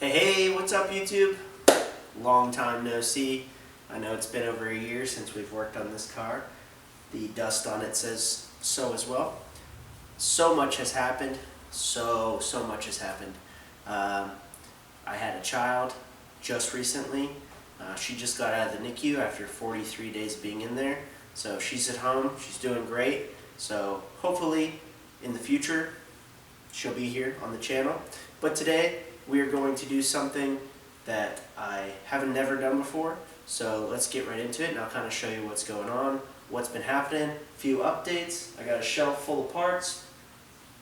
Hey, what's up YouTube? Long time no see. I know it's been over a year since we've worked on this car. The dust on it says so as well. So much has happened. So much has happened. I had a child just recently. She just got out of the NICU after 43 days being in there. So she's at home. She's doing great. So hopefully in the future she'll be here on the channel. But today we are going to do something that I haven't never done before. So let's get right into it and I'll kind of show you what's going on, what's been happening, a few updates. I got a shelf full of parts.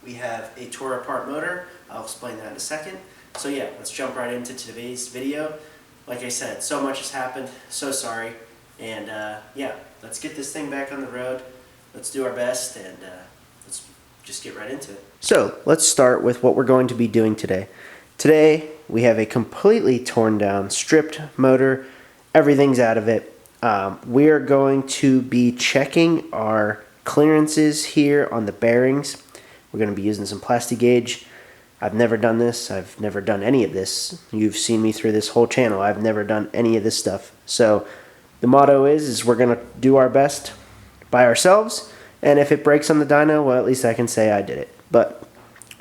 We have a tore apart motor. I'll explain that in a second. So yeah, let's jump right into today's video. Like I said, so much has happened. So sorry. And yeah, let's get this thing back on the road. Let's do our best and let's just get right into it. So let's start with what we're going to be doing today. Today we have a completely torn down, stripped motor. Everything's out of it. We are going to be checking our clearances here on the bearings. We're going to be using some Plastigauge. I've never done this. I've never done any of this. You've seen me through this whole channel. I've never done any of this stuff. So the motto is we're going to do our best by ourselves. And if it breaks on the dyno, well, at least I can say I did it. But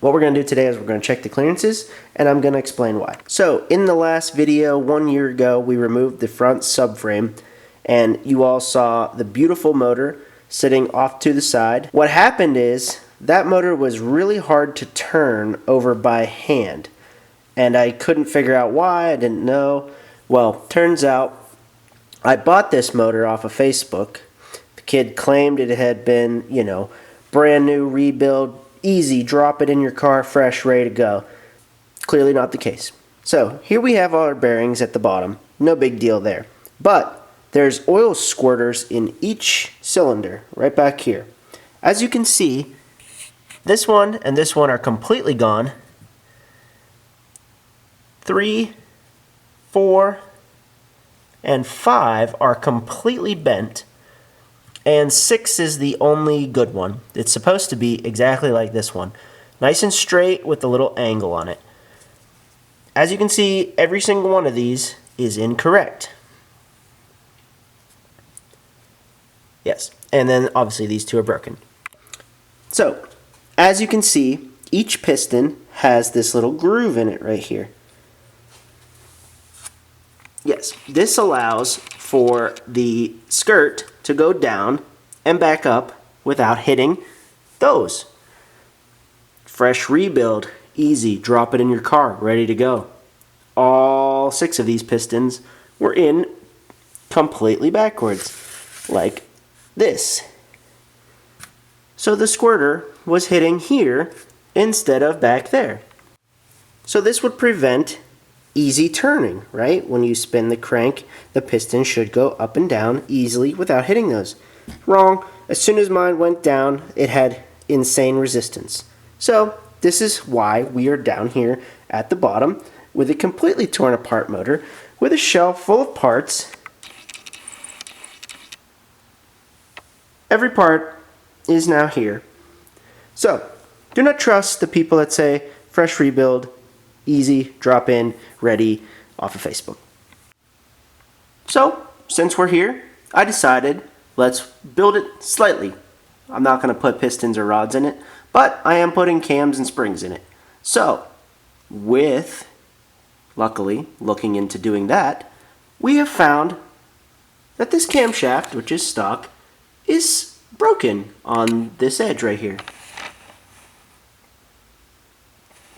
what we're going to do today is we're going to check the clearances, and I'm going to explain why. So in the last video, 1 year ago, we removed the front subframe, and you all saw the beautiful motor sitting off to the side. What happened is that motor was really hard to turn over by hand, and I couldn't figure out why. I didn't know. Well, turns out I bought this motor off of Facebook. The kid claimed it had been, you know, brand new rebuild, easy, drop it in your car, fresh, ready to go. Clearly not the case. So here we have all our bearings at the bottom. No big deal there. But there's oil squirters in each cylinder right back here. As you can see, this one and this one are completely gone. 3, 4, and 5 are completely bent. And 6 is the only good one. It's supposed to be exactly like this one. Nice and straight with a little angle on it. As you can see, every single one of these is incorrect. Yes, and then obviously these two are broken. So, as you can see, each piston has this little groove in it right here. Yes, this allows for the skirt to go down and back up without hitting those. Fresh rebuild, easy, drop it in your car, ready to go. All 6 of these pistons were in completely backwards, like this. So the squirter was hitting here instead of back there. So this would prevent easy turning, right? When you spin the crank, the piston should go up and down easily without hitting those. Wrong. As soon as mine went down, it had insane resistance. So this is why we are down here at the bottom with a completely torn apart motor with a shelf full of parts. Every part is now here. So do not trust the people that say fresh rebuild, easy, drop in, ready, off of Facebook. So, since we're here, I decided let's build it slightly. I'm not going to put pistons or rods in it, but I am putting cams and springs in it. So, luckily, looking into doing that, we have found that this camshaft, which is stock, is broken on this edge right here.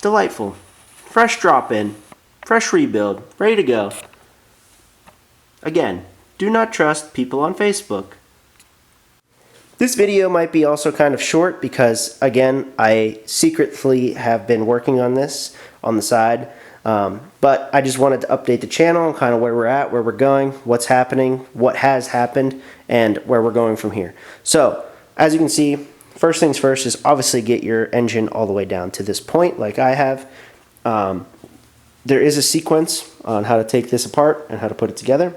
Delightful. Fresh drop-in, fresh rebuild, ready to go. Again, do not trust people on Facebook. This video might be also kind of short because, again, I secretly have been working on this on the side. But I just wanted to update the channel and kind of where we're at, where we're going, what's happening, what has happened, and where we're going from here. So, as you can see, first things first is obviously get your engine all the way down to this point like I have. There is a sequence on how to take this apart and how to put it together.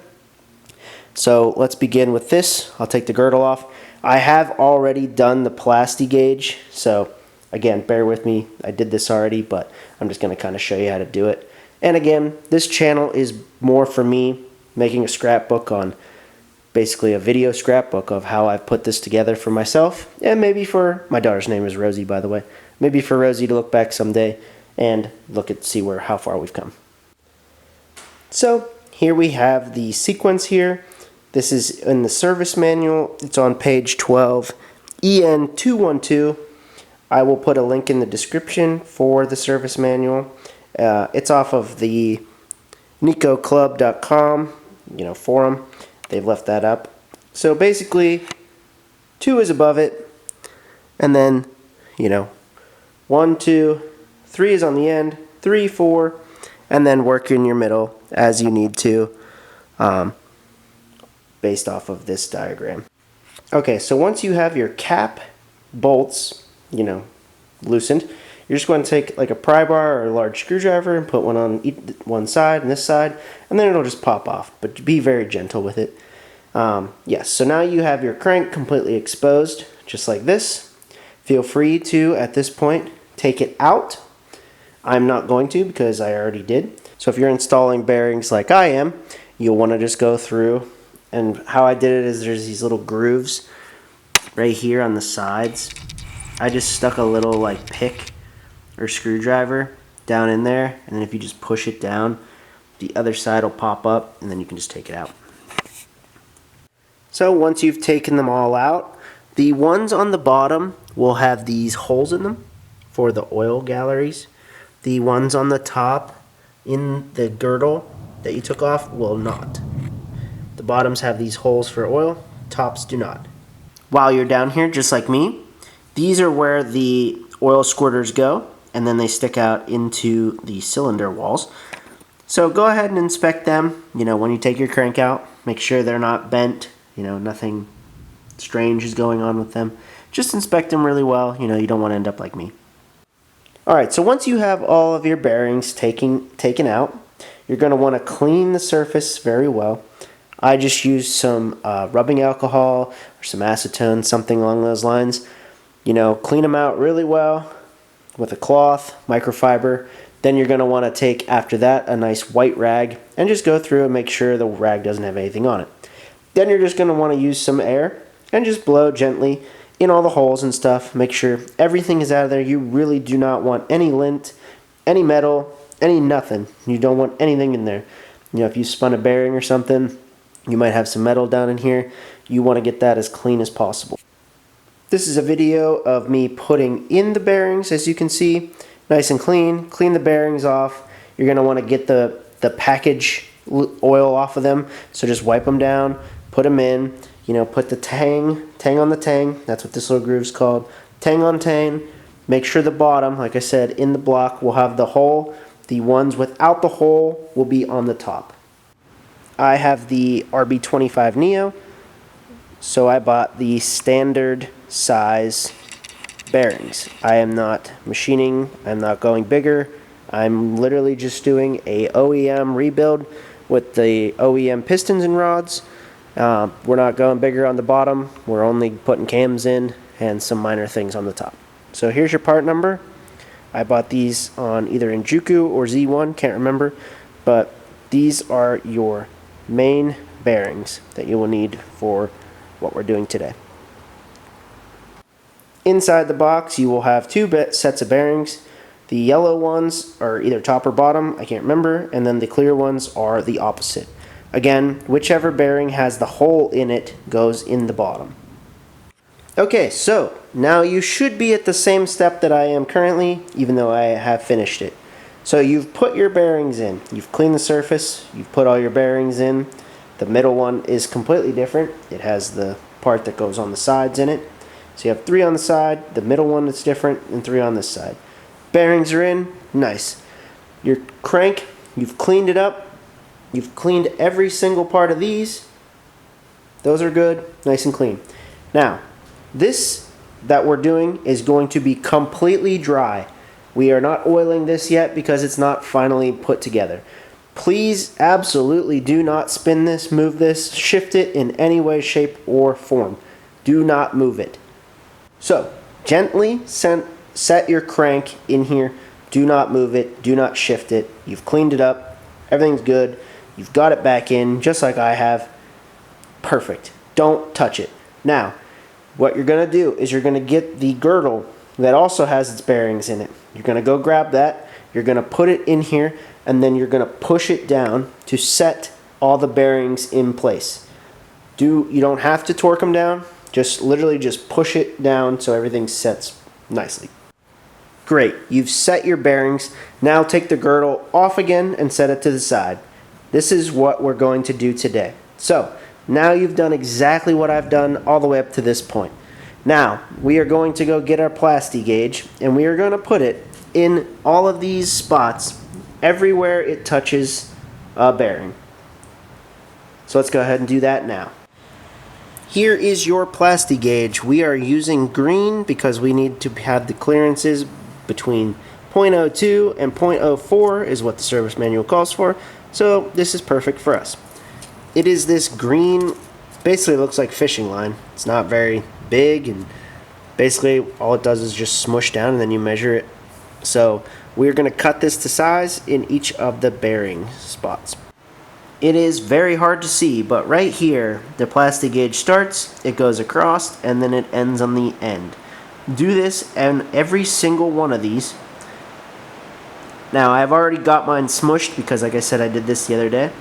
So let's begin with this. I'll take the girdle off. I have already done the Plastigauge, so again, bear with me. I did this already, but I'm just going to kind of show you how to do it. And again, this channel is more for me making a scrapbook on, basically a video scrapbook of how I've put this together for myself, and maybe for, my daughter's name is Rosie, by the way, maybe for Rosie to look back someday and see how far we've come. So here we have the sequence here. This is in the service manual. It's on page 12, EN212. I will put a link in the description for the service manual. It's off of the nicoclub.com, forum. They've left that up. So basically, 2 is above it, and then, 1, 2, 3 is on the end, 3, 4, and then work in your middle as you need to, based off of this diagram. Okay, so once you have your cap bolts, loosened, you're just going to take like a pry bar or a large screwdriver and put one on one side and this side, and then it'll just pop off, but be very gentle with it. Yes, so now you have your crank completely exposed, just like this. Feel free to, at this point, take it out. I'm not going to because I already did. So if you're installing bearings like I am, you'll want to just go through, and how I did it is there's these little grooves right here on the sides. I just stuck a little like pick or screwdriver down in there, and then if you just push it down, the other side will pop up, and then you can just take it out. So once you've taken them all out, the ones on the bottom will have these holes in them for the oil galleries. The ones on the top in the girdle that you took off will not. The bottoms have these holes for oil, tops do not. While you're down here, just like me, these are where the oil squirters go, and then they stick out into the cylinder walls. So go ahead and inspect them, when you take your crank out. Make sure they're not bent, nothing strange is going on with them. Just inspect them really well, you don't want to end up like me. Alright, so once you have all of your bearings taken out, you're going to want to clean the surface very well. I just used some rubbing alcohol or some acetone, something along those lines. Clean them out really well with a cloth, microfiber. Then you're going to want to take, after that, a nice white rag and just go through and make sure the rag doesn't have anything on it. Then you're just going to want to use some air and just blow gently in all the holes and stuff. Make sure everything is out of there. You really do not want any lint, any metal, any nothing. You don't want anything in there. If you spun a bearing or something, you might have some metal down in here. You want to get that as clean as possible. This is a video of me putting in the bearings, as you can see, nice and clean. Clean the bearings off. You're going to want to get the package oil off of them, so just wipe them down, put them in, put the tang on the tang. That's what this little groove is called. Tang on tang. Make sure the bottom, like I said, in the block will have the hole. The ones without the hole will be on the top. I have the RB25 so I bought the standard size bearings. I am not machining, I'm not going bigger. I'm literally just doing a OEM rebuild with the OEM pistons and rods. We're not going bigger on the bottom, we're only putting cams in and some minor things on the top. So here's your part number. I bought these on either Injuku or Z1, can't remember, but these are your main bearings that you will need for what we're doing today. Inside the box you will have 2 sets of bearings. The yellow ones are either top or bottom, I can't remember, and then the clear ones are the opposite. Again, whichever bearing has the hole in it goes in the bottom. Okay, so now you should be at the same step that I am currently, even though I have finished it. So you've put your bearings in, you've cleaned the surface, you've put all your bearings in. The middle one is completely different. It has the part that goes on the sides in it. So you have 3 on the side, the middle one is different, and 3 on this side. Bearings are in, nice. Your crank, you've cleaned it up. You've cleaned every single part of these. Those are good, nice and clean. Now, this that we're doing is going to be completely dry. We are not oiling this yet because it's not finally put together. Please absolutely do not spin this, move this, shift it in any way, shape, or form. Do not move it. So, gently set your crank in here Do not move it. Do not shift it. You've cleaned it up. Everything's good. You've got it back in just like I have. Perfect. Don't touch it. Now, what you're going to do is you're going to get the girdle that also has its bearings in it. You're going to go grab that. You're going to put it in here, and then you're going to push it down to set all the bearings in place. You don't have to torque them down. Just literally just push it down so everything sets nicely. Great. You've set your bearings. Now take the girdle off again and set it to the side. This is what we're going to do today. So, now you've done exactly what I've done all the way up to this point. Now, we are going to go get our Plastigauge, and we are going to put it in all of these spots, everywhere it touches a bearing. So let's go ahead and do that now. Here is your Plastigauge. We are using green because we need to have the clearances between 0.02 and 0.04 is what the service manual calls for. So this is perfect for us. It is this green, basically looks like fishing line. It's not very big, and basically all it does is just smush down and then you measure it. So we're going to cut this to size in each of the bearing spots. It is very hard to see, but right here the Plastigauge starts, it goes across, and then it ends on the end. Do this on every single one of these. Now I've already got mine smushed because, like I said, I did this the other day,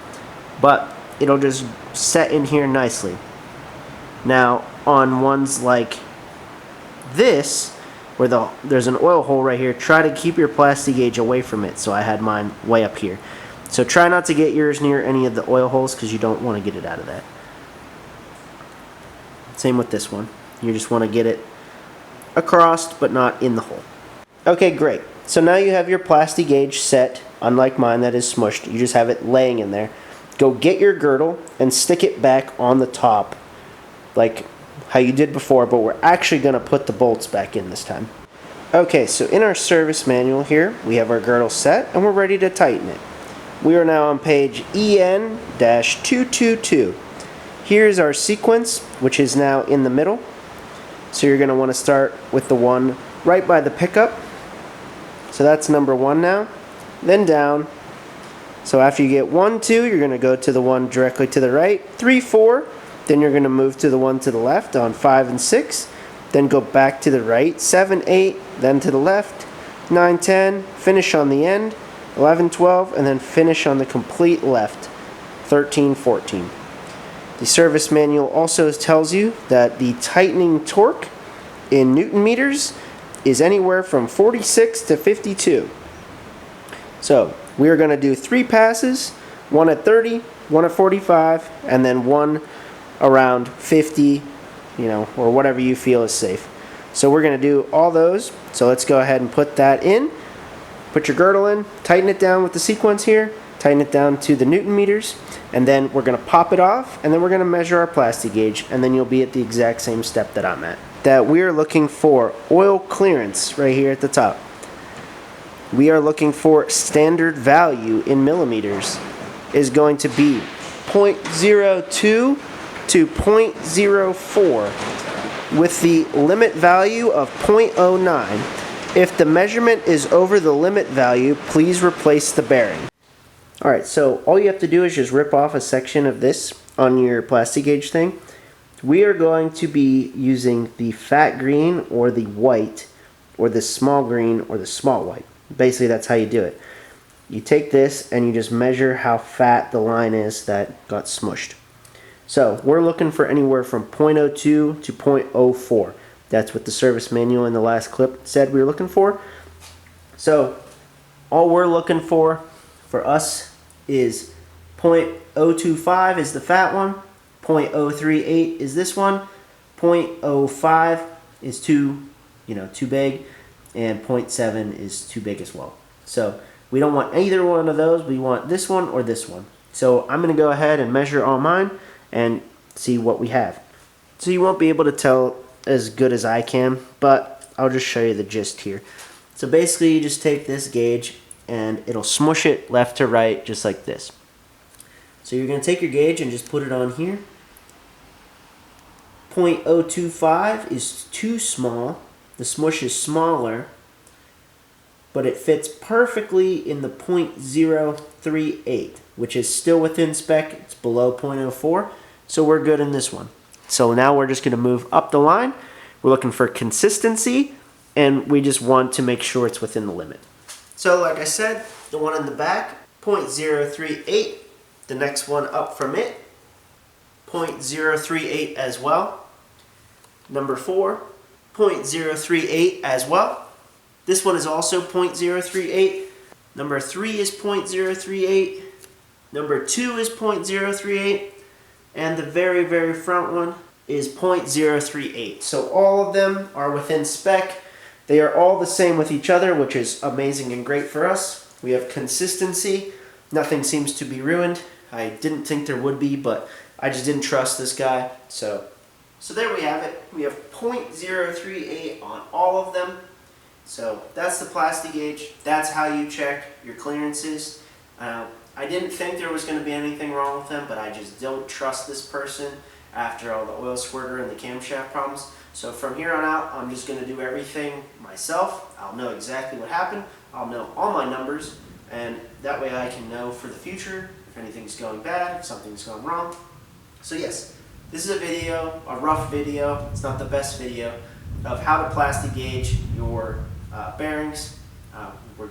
but it'll just set in here nicely. Now on ones like this, where there's an oil hole right here, try to keep your Plastigauge away from it. So I had mine way up here. So try not to get yours near any of the oil holes because you don't want to get it out of that. Same with this one. You just want to get it across but not in the hole. Okay, great. So now you have your Plastigauge set, unlike mine that is smushed. You just have it laying in there. Go get your girdle and stick it back on the top like how you did before, but we're actually going to put the bolts back in this time. Okay, so in our service manual here, we have our girdle set and we're ready to tighten it. We are now on page EN-222. Here's our sequence, which is now in the middle. So you're going to want to start with the one right by the pickup. So that's number 1 now. Then down. So after you get 1, 2, you're going to go to the one directly to the right. 3, 4. Then you're going to move to the one to the left on 5 and 6. Then go back to the right. 7, 8. Then to the left. 9, 10. Finish on the end. 11, 12, and then finish on the complete left, 13, 14. The service manual also tells you that the tightening torque in Newton meters is anywhere from 46 to 52. So we are going to do 3 passes, one at 30, one at 45, and then one around 50, or whatever you feel is safe. So we're going to do all those. So let's go ahead and put that in. Put your girdle in, tighten it down with the sequence here, tighten it down to the Newton meters, and then we're going to pop it off, and then we're going to measure our Plastigauge, and then you'll be at the exact same step that I'm at. That we are looking for oil clearance right here at the top. We are looking for standard value in millimeters is going to be 0.02 to 0.04 with the limit value of 0.09. If the measurement is over the limit value, please replace the bearing. Alright, so all you have to do is just rip off a section of this on your Plastigauge thing. We are going to be using the fat green or the white, or the small green or the small white. Basically, that's how you do it. You take this and you just measure how fat the line is that got smushed. So we're looking for anywhere from 0.02 to 0.04. That's what the service manual in the last clip said we were looking for. So all we're looking for us is 0.025 is the fat one, 0.038 is this one, 0.05 is too big, and 0.7 is too big as well. So we don't want either one of those. We want this one or this one. So I'm going to go ahead and measure all mine and see what we have. So you won't be able to tell as good as I can, but I'll just show you the gist here. So basically you just take this gauge and it'll smush it left to right just like this. So you're going to take your gauge and just put it on here. 0.025 is too small. The smush is smaller. but it fits perfectly in the 0.038, which is still within spec. It's below 0.04, so we're good in this one. So now we're just going to move up the line. We're looking for consistency, and we just want to make sure it's within the limit. So like I said, the one in the back, 0.038. The next one up from it, 0.038 as well. Number 4, 0.038 as well. This one is also 0.038. Number 3 is 0.038. Number 2 is 0.038. And the very, very front one is 0.038. So all of them are within spec. They are all the same with each other, which is amazing and great for us. We have consistency. Nothing seems to be ruined. I didn't think there would be, but I just didn't trust this guy. So there we have it. We have 0.038 on all of them. So that's the Plastigauge. That's how you check your clearances. I didn't think there was going to be anything wrong with them, but I just don't trust this person after all the oil squirter and the camshaft problems. So from here on out, I'm just going to do everything myself. I'll know exactly what happened. I'll know all my numbers, and that way I can know for the future if anything's going bad, if something's going wrong. So yes, this is a video, a rough video. It's not the best video of how to Plastigauge your bearings.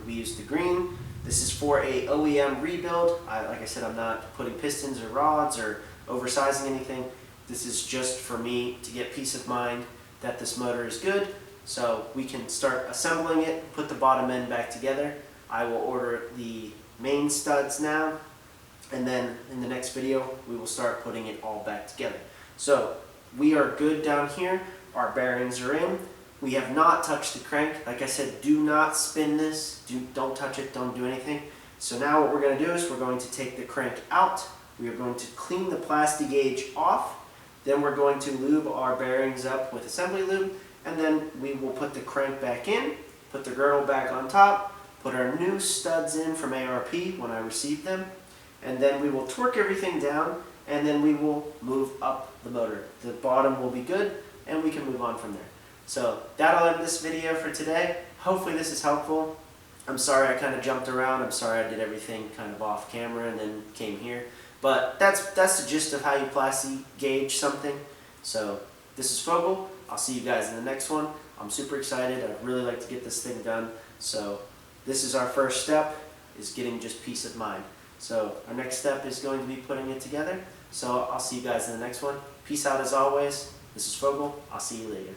We used the green. This is for a OEM rebuild. Like I said, I'm not putting pistons or rods or oversizing anything. This is just for me to get peace of mind that this motor is good, so we can start assembling it, put the bottom end back together. I will order the main studs now, and then in the next video we will start putting it all back together. So we are good down here. Our bearings are in. We have not touched the crank. Like I said, do not spin this. Don't touch it. Don't do anything. So now what we're going to do is we're going to take the crank out. We are going to clean the Plastigauge off. Then we're going to lube our bearings up with assembly lube, and then we will put the crank back in, put the girdle back on top, put our new studs in from ARP when I received them, and then we will torque everything down, and then we will move up the motor. The bottom will be good, and we can move on from there. So that'll end this video for today. Hopefully this is helpful. I'm sorry I kind of jumped around. I'm sorry I did everything kind of off camera and then came here. But that's the gist of how you Plastigauge something. So this is Fogel. I'll see you guys in the next one. I'm super excited. I'd really like to get this thing done. So this is our first step, is getting just peace of mind. So our next step is going to be putting it together. So I'll see you guys in the next one. Peace out as always. This is Fogel. I'll see you later.